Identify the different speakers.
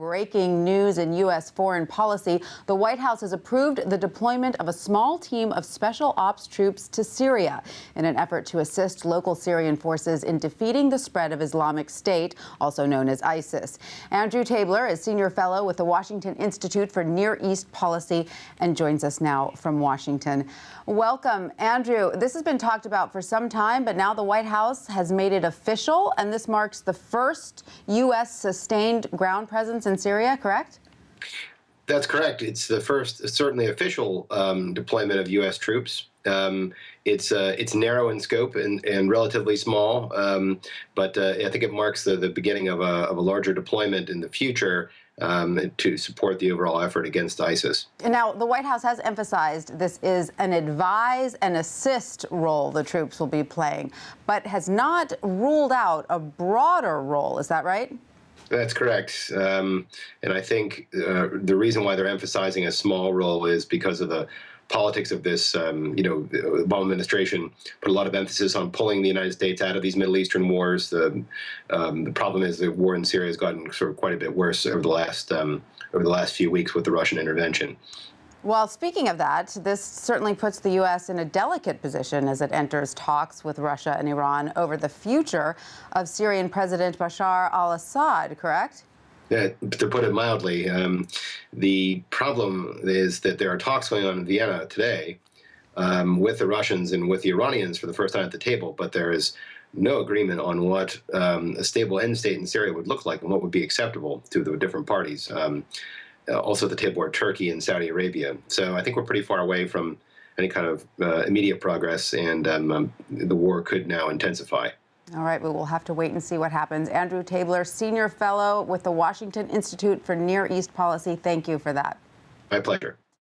Speaker 1: Breaking news in U.S. foreign policy. The White House has approved the deployment of a small team of special ops troops to Syria in an effort to assist local Syrian forces in defeating the spread of Islamic State, also known as ISIS. Andrew Tabler is senior fellow with the Washington Institute for Near East Policy and joins us now from Washington. Welcome, Andrew. This has been talked about for some time, but now the White House has made it official, and this marks the first U.S. sustained ground presence in Syria, correct?
Speaker 2: That's correct. It's the first, certainly official deployment of U.S. troops. It's narrow in scope and relatively small, but I think it marks the beginning of a larger deployment in the future to support the overall effort against ISIS.
Speaker 1: Now, the White House has emphasized this is an advise and assist role the troops will be playing, but has not ruled out a broader role. Is that right?
Speaker 2: That's correct. And I think the reason why they're emphasizing a small role is because of the politics of this. The Obama administration put a lot of emphasis on pulling the United States out of these Middle Eastern wars. The problem is the war in Syria has gotten sort of quite a bit worse over the last few weeks with the Russian intervention.
Speaker 1: Well, speaking of that, this certainly puts the U.S. in a delicate position as it enters talks with Russia and Iran over the future of Syrian President Bashar al-Assad, correct?
Speaker 2: Yeah, to put it mildly, the problem is that there are talks going on in Vienna today with the Russians and with the Iranians for the first time at the table, but there is no agreement on what a stable end state in Syria would look like and what would be acceptable to the different parties. Also at the table are Turkey and Saudi Arabia. So I think we're pretty far away from any kind of immediate progress, and the war could now intensify.
Speaker 1: All right, we will have to wait and see what happens. Andrew Tabler, senior fellow with the Washington Institute for Near East Policy, thank you for that.
Speaker 2: My pleasure.